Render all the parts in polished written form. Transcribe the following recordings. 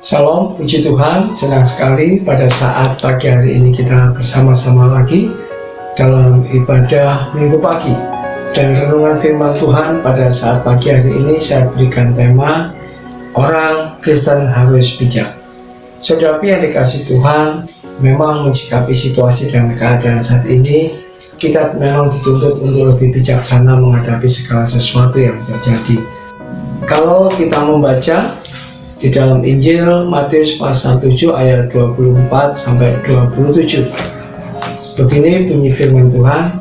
Salam, puji Tuhan, senang sekali pada saat pagi hari ini kita bersama-sama lagi dalam ibadah minggu pagi. Dan renungan firman Tuhan pada saat pagi hari ini saya berikan tema orang Kristen harus bijak. Saudara yang dikasih Tuhan, memang mencikapi situasi dan keadaan saat ini, kita memang dituntut untuk lebih bijaksana menghadapi segala sesuatu yang terjadi. Kalau kita membaca di dalam Injil Matius pasal 7 ayat 24 sampai 27. Begini bunyi firman Tuhan,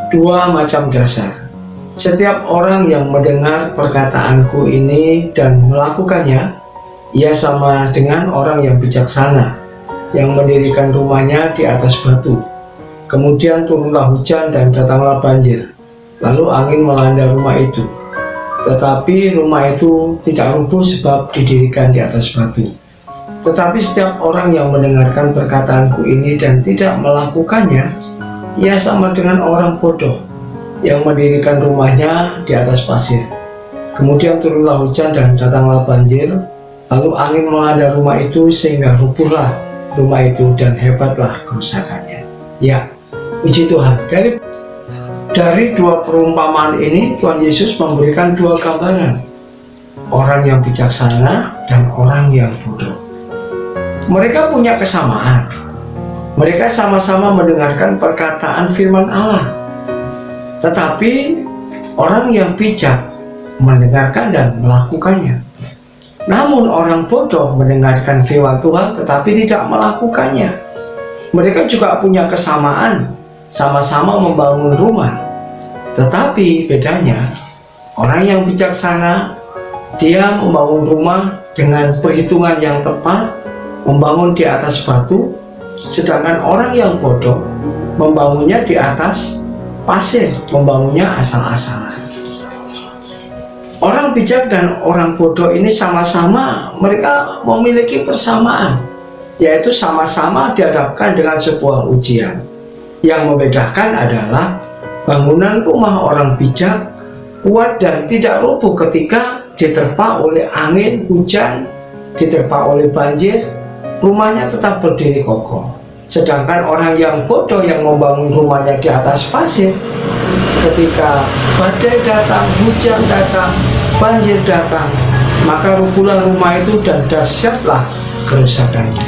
dua macam dasar. Setiap orang yang mendengar perkataanku ini dan melakukannya, ia sama dengan orang yang bijaksana, yang mendirikan rumahnya di atas batu. Kemudian turunlah hujan dan datanglah banjir, lalu angin melanda rumah itu. Tetapi rumah itu tidak rubuh sebab didirikan di atas batu. Tetapi setiap orang yang mendengarkan perkataanku ini dan tidak melakukannya, ia sama dengan orang bodoh yang mendirikan rumahnya di atas pasir. Kemudian turunlah hujan dan datanglah banjir, lalu angin melanda rumah itu sehingga rubuhlah rumah itu dan hebatlah kerusakannya. Ya, puji Tuhan. Dari dua perumpamaan ini, Tuhan Yesus memberikan dua gambaran. Orang yang bijaksana dan orang yang bodoh. Mereka punya kesamaan. Mereka sama-sama mendengarkan perkataan firman Allah. Tetapi orang yang bijak mendengarkan dan melakukannya. Namun orang bodoh mendengarkan firman Tuhan tetapi tidak melakukannya. Mereka juga punya kesamaan, sama-sama membangun rumah. Tetapi bedanya, orang yang bijaksana, dia membangun rumah dengan perhitungan yang tepat, membangun di atas batu, sedangkan orang yang bodoh membangunnya di atas pasir, membangunnya asal-asalan. Orang bijak dan orang bodoh ini sama-sama mereka memiliki persamaan, yaitu sama-sama dihadapkan dengan sebuah ujian. Yang membedakan adalah bangunan rumah orang bijak kuat dan tidak rubuh ketika diterpa oleh angin, hujan, diterpa oleh banjir, rumahnya tetap berdiri kokoh. Sedangkan orang yang bodoh yang membangun rumahnya di atas pasir, ketika badai datang, hujan datang, banjir datang, maka rubuhlah rumah itu dan dahsyatlah kerusakannya.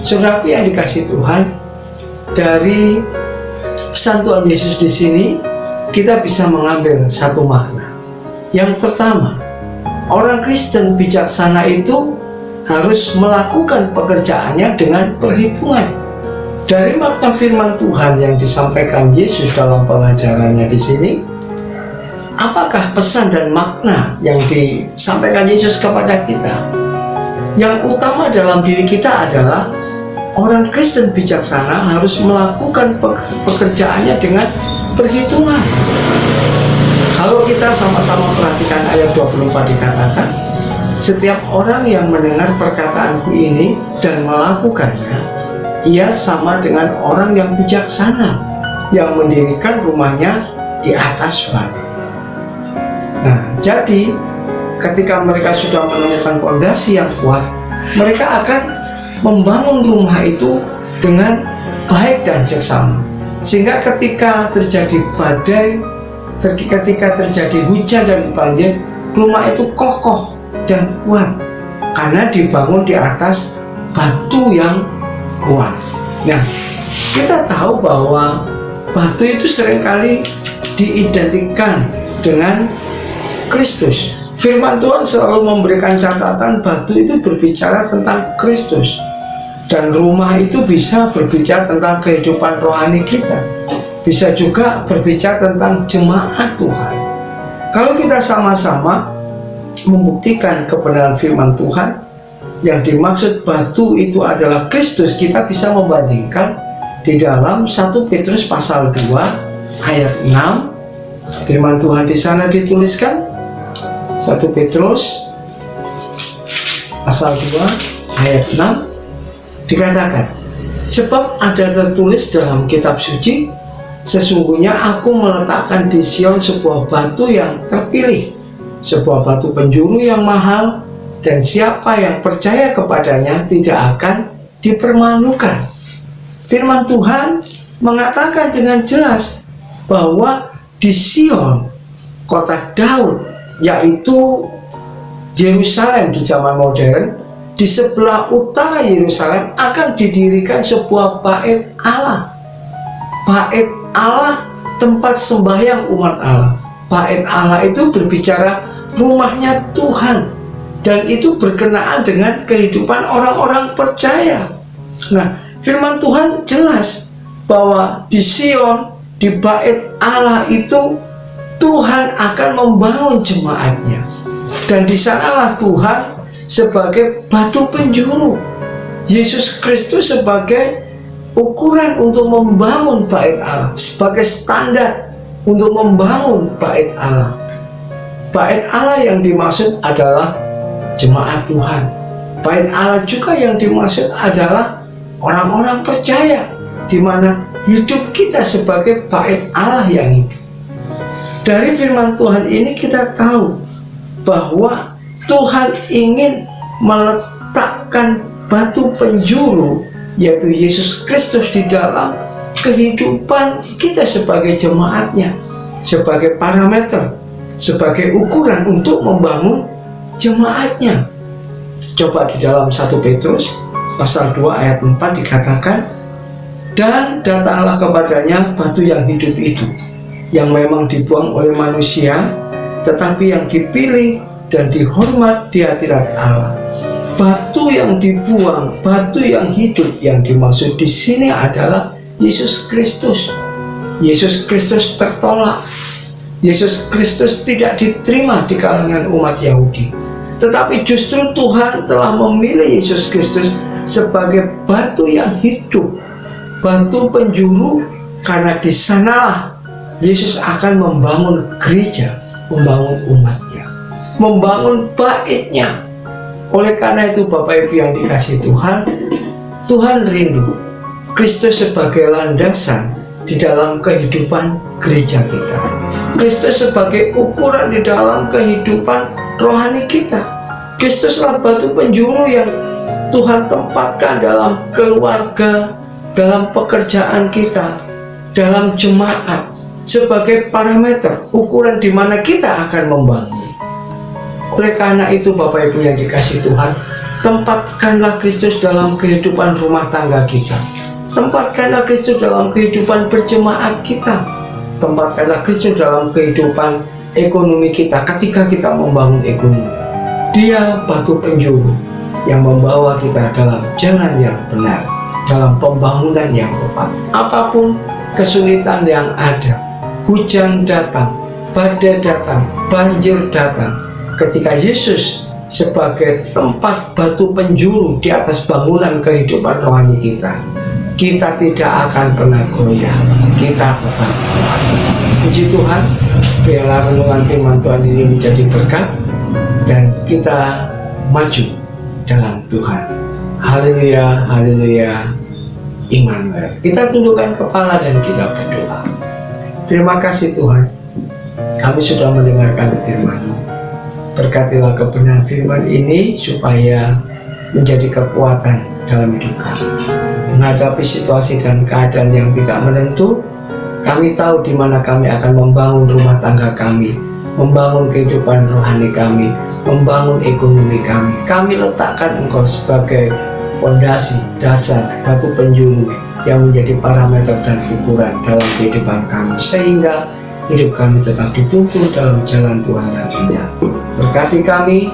Saudara yang dikasih Tuhan, dari pesan Tuhan Yesus di sini kita bisa mengambil satu makna. Yang pertama, orang Kristen bijaksana itu harus melakukan pekerjaannya dengan perhitungan. Dari makna firman Tuhan yang disampaikan Yesus dalam pengajarannya di sini, apakah pesan dan makna yang disampaikan Yesus kepada kita? Yang utama dalam diri kita adalah orang Kristen bijaksana harus melakukan pekerjaannya dengan perhitungan. Kalau kita sama-sama perhatikan ayat 24 dikatakan, setiap orang yang mendengar perkataanku ini dan melakukannya, ia sama dengan orang yang bijaksana, yang mendirikan rumahnya di atas batu. Nah, jadi ketika mereka sudah menemukan fondasi yang kuat, mereka akan membangun rumah itu dengan baik dan seksama, sehingga ketika terjadi badai, ketika terjadi hujan dan banjir, rumah itu kokoh dan kuat karena dibangun di atas batu yang kuat. Nah, kita tahu bahwa batu itu seringkali diidentikan dengan Kristus. Firman Tuhan selalu memberikan catatan batu itu berbicara tentang Kristus. Dan rumah itu bisa berbicara tentang kehidupan rohani kita. Bisa juga berbicara tentang jemaat Tuhan. Kalau kita sama-sama membuktikan kebenaran firman Tuhan, yang dimaksud batu itu adalah Kristus, kita bisa membandingkan di dalam 1 Petrus pasal 2 ayat 6. Firman Tuhan di sana dituliskan 1 Petrus pasal 2 ayat 6 dikatakan, sebab ada tertulis dalam kitab suci, sesungguhnya aku meletakkan di Sion sebuah batu yang terpilih, sebuah batu penjuru yang mahal, dan siapa yang percaya kepadanya tidak akan dipermalukan. Firman Tuhan mengatakan dengan jelas bahwa di Sion, kota Daud, yaitu Yerusalem di zaman modern, di sebelah utara Yerusalem akan didirikan sebuah bait Allah. Bait Allah, tempat sembahyang umat Allah. Bait Allah itu berbicara rumahnya Tuhan, dan itu berkenaan dengan kehidupan orang-orang percaya. Nah, firman Tuhan jelas bahwa di Sion, di bait Allah itu Tuhan akan membangun jemaatnya, dan di sanalah Tuhan sebagai batu penjuru, Yesus Kristus sebagai ukuran untuk membangun bait Allah, sebagai standar untuk membangun bait Allah. Bait Allah yang dimaksud adalah jemaat Tuhan. Bait Allah juga yang dimaksud adalah orang-orang percaya, di mana hidup kita sebagai bait Allah yang hidup. Dari firman Tuhan ini kita tahu bahwa Tuhan ingin meletakkan batu penjuru, yaitu Yesus Kristus, di dalam kehidupan kita sebagai jemaatnya, sebagai parameter, sebagai ukuran untuk membangun jemaatnya. Coba di dalam 1 Petrus pasal 2 ayat 4 dikatakan, dan datanglah kepadanya batu yang hidup itu, yang memang dibuang oleh manusia, tetapi yang dipilih dan dihormat di hadirat Allah. Batu yang dibuang, batu yang hidup yang dimaksud di sini adalah Yesus Kristus. Yesus Kristus tertolak. Yesus Kristus tidak diterima di kalangan umat Yahudi. Tetapi justru Tuhan telah memilih Yesus Kristus sebagai batu yang hidup, batu penjuru, karena di sanalah Yesus akan membangun gereja, membangun umatnya, membangun baitnya. Oleh karena itu Bapak Ibu yang dikasihi Tuhan, Tuhan rindu Kristus sebagai landasan di dalam kehidupan gereja kita, Kristus sebagai ukuran di dalam kehidupan rohani kita. Kristuslah batu penjuru yang Tuhan tempatkan dalam keluarga, dalam pekerjaan kita, dalam jemaat, sebagai parameter, ukuran di mana kita akan membangun. Oleh karena itu Bapak Ibu yang dikasihi Tuhan, tempatkanlah Kristus dalam kehidupan rumah tangga kita, tempatkanlah Kristus dalam kehidupan berjemaat kita, tempatkanlah Kristus dalam kehidupan ekonomi kita ketika kita membangun ekonomi. Dia batu penjuru yang membawa kita dalam jalan yang benar, dalam pembangunan yang tepat. Apapun kesulitan yang ada, hujan datang, badai datang, banjir datang, ketika Yesus sebagai tempat batu penjuru di atas bangunan kehidupan rohani kita, kita tidak akan pernah goyah, kita tetap kuat. Puji Tuhan, biarlah renungan firman Tuhan ini menjadi berkat dan kita maju dalam Tuhan. Haleluya, haleluya, Immanuel. Kita tundukkan kepala dan kita berdoa. Terima kasih Tuhan, kami sudah mendengarkan firman-Mu. Berkatilah kebenaran firman ini supaya menjadi kekuatan dalam hidup kami. Menghadapi situasi dan keadaan yang tidak menentu, kami tahu di mana kami akan membangun rumah tangga kami, membangun kehidupan rohani kami, membangun ekonomi kami. Kami letakkan Engkau sebagai fondasi, dasar, batu penjuru yang menjadi parameter dan ukuran dalam kehidupan kami, sehingga hidup kami tetap dituntun dalam jalan Tuhan yang indah. Berkati kami,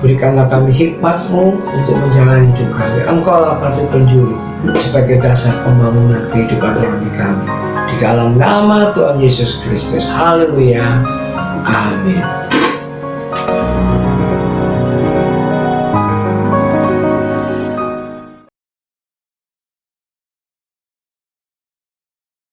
berikanlah kami hikmat-Mu untuk menjalani hidup kami. Engkaulah batu penjuru sebagai dasar pembangunan kehidupan rohani kami. Di dalam nama Tuhan Yesus Kristus. Haleluya. Amin.